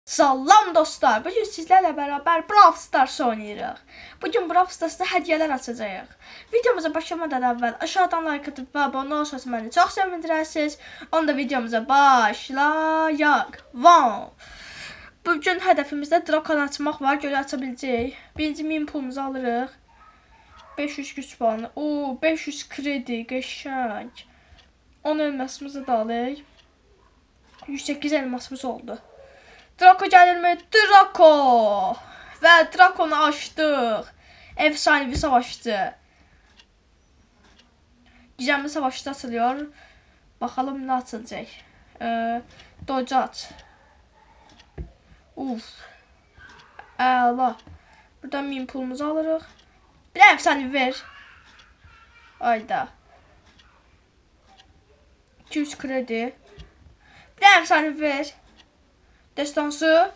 Salam dostlar, bugün sizlerle beraber Brawl Stars oynayırıq. Bugün Brawl Stars'da hədiyələr açacağıq. Videomuza başlamadan əvvəl aşağıdan like atıb və abunə olsanız məni çox sevindirərsiniz. Onda videomuza başlayaq. Wow! Bugün hədəfimizdə Drakon açmaq var, görə aça biləcəyik. Birinci 1000 pulumuzu alırıq. 500 güc puanı, 500 kredi, qəşəng. 10 elmasımızı da alırıq. 108 elmasımız oldu. Draco gelir mi? Draco! Ve Draco'nu açtık. Efsanevi savaşçı. Gizemli savaşçı açılıyor. Bakalım ne açılacak. Dodge aç. Əla. Buradan 1000 pulumuzu alırıq. Bir de efsanevi ver. Ayda. 200 kredi. Bir de efsanevi ver. Destansı.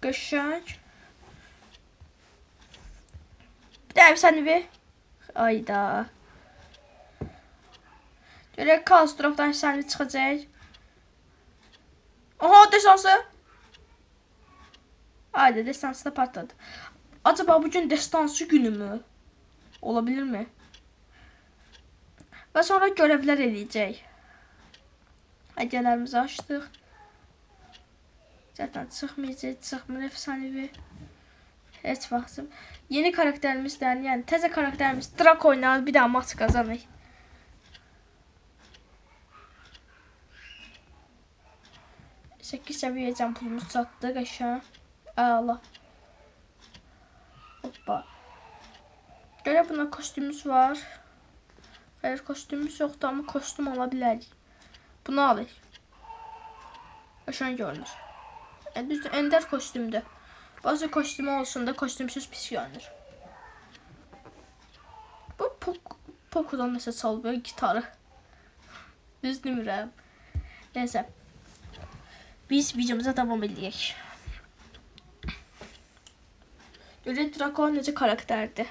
Qəşəng. Bir də efsanevi. Ayda. Görək Kalstrof'dan efsanevi çıxacaq. Oha, destansı. Ayda, destansı da patladı. Acaba bugün destansı günü mü? Olabilir mi? Və sonra görevlər eləyəcək. Hədiyələrimizi açdıq. Zaten çıxmır efsanevi. Heç vaxtım. Yeni karakterimizdən, yəni təzə karakterimiz Draco oynayır, bir daha maç qazanır. Sekiz səviyyə can pulumuz çatdı, qəşəng. Əla. Hoppa. Görə buna kostümümüz var. Xeyr, kostümümüz yoxdur, amma kostüm ala bilərik. Bunu alır. Qəşəng görünür. Düzdür, ender kostümdür. Bazı kostümü olsun da kostümsüz pis görünür. Bu Poco'dan nəsə çalıyor gitarı. Düz demirəm. Neyse. Biz videomuza devam edək. Görək Draco necə karakterdir.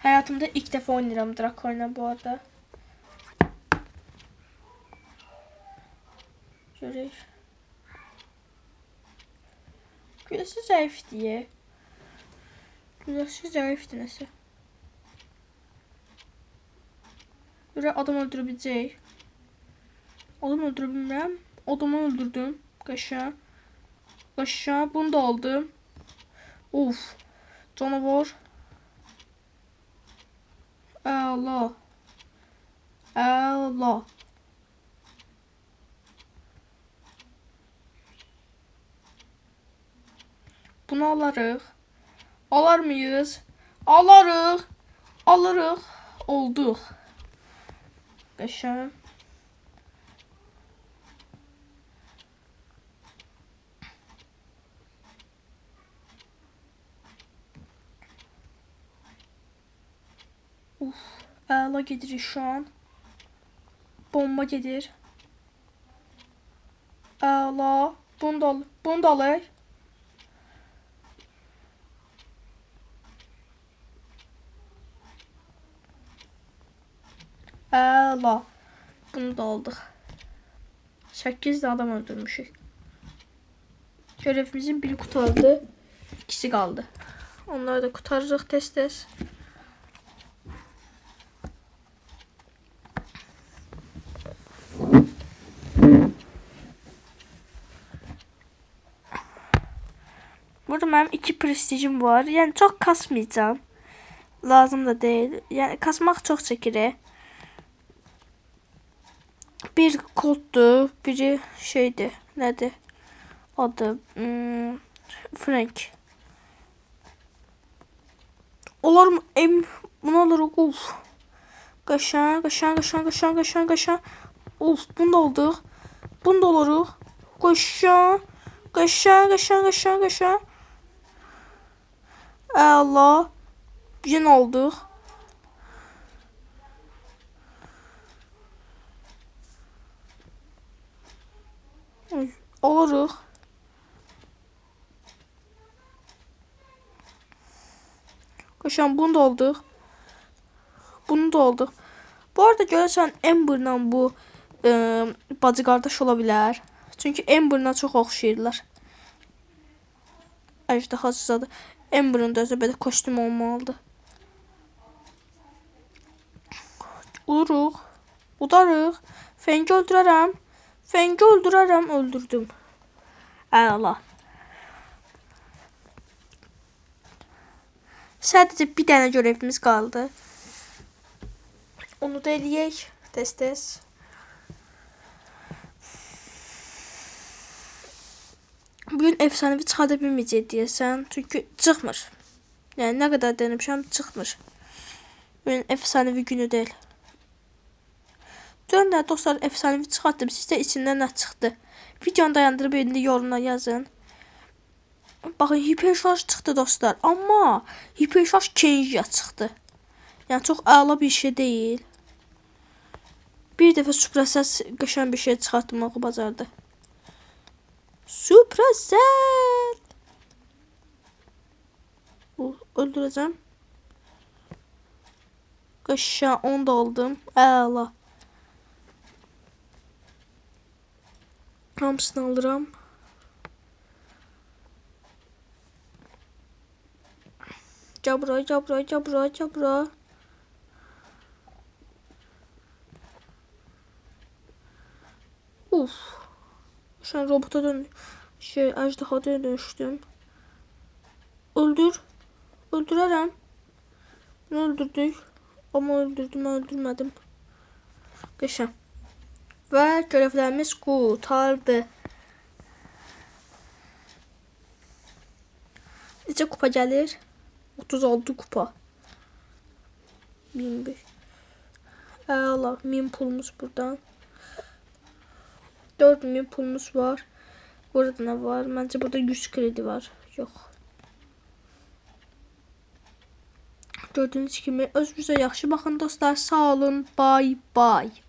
Hayatımda ilk defa oynayıram Draco ilə bu arada. Görək. Güləsi zəif diye. Güləsi zəifdir nəsə. Görə adam öldürebiləcək. Adam öldürə bilmirəm. Adamı öldürdüm. Qəşəng. Qəşəng. Bunu da aldım. Canavar. Əla. Əla. Bunu alarıq. Alar mıyız? Alarıq. Alırıq. Olduq. Qəşəng. Əla gedirik şu an. Bomba gedir. Əla. Bunu da alır. Əla. Bunu da aldık. 8 de adam öldürmüşük. Görevimizin biri kurtardı. İkisi kaldı. Onları da kurtarırıq tez-tez. Burada benim 2 prestijim var. Yani çok kasmayacağım. Lazım da değil. Yani kasmaq çox çəkir. Bir koddu, biri şeydi. Nədir? Adı Frank. Olur mu? Bunu alırıq. Qəşəng. Bunu da aldıq. Bunu da alırıq. Qəşəng. Əla. Yine aldıq. Alırıq. Qəşəng, bunu da aldıq. Bu arada görürsən Amber'la bu bacı qardaş ola bilər. Çünki Amber'la çox oxşayırlar. əjdahasızadır. Ember'ın da özü belə kostyum olmalıdır. Ururuq. Udarıq. Fengi öldürərəm. Fengi öldürərəm. Öldürdüm. Əla. Sadəcə bir dənə görevimiz qaldı. Onu da eləyək. Tez-tez. Bugün efsanevi çıxarda bilməyəcək deyəsən. Çünki çıxmır. Yəni nə qədər denemişəm çıxmır. Bugün efsanevi günü deyil. Dönə dostlar efsanevi çıxartdım. Sizdə içindən nə çıxdı? Videonu dayandırıb indi yorumlara yazın. Baxın hiperşarj çıxdı dostlar. Amma hiperşarj Kenji'ya çıxdı. Yəni çox əla bir şey deyil. Bir dəfə Suprasəs qəşəng bir şey çıxartmağı bacardı. Suprasəl. Öldürəcəm. Qəşəng onu da aldım. Əla. Hamısını alıram. Gel buraya, gel buraya, gel buraya, gel buraya. Uf. Şu an robota ejderha dönüştüm. Öldür. Öldürərəm. Bunu öldürdük. Ama öldürdüm, öldürmədim. Qəşəng. Və görevlərimiz qurtardı. Necə kupa gəlir? 36 kupa. 1005. Əla, 1000 pulumuz buradan. 4000 pulumuz var. Burada ne var? Məncə burada 100 kredi var. Yox. Gördüğünüz kimi özünüzə yaxşı baxın dostlar. Sağ olun. Bye bye.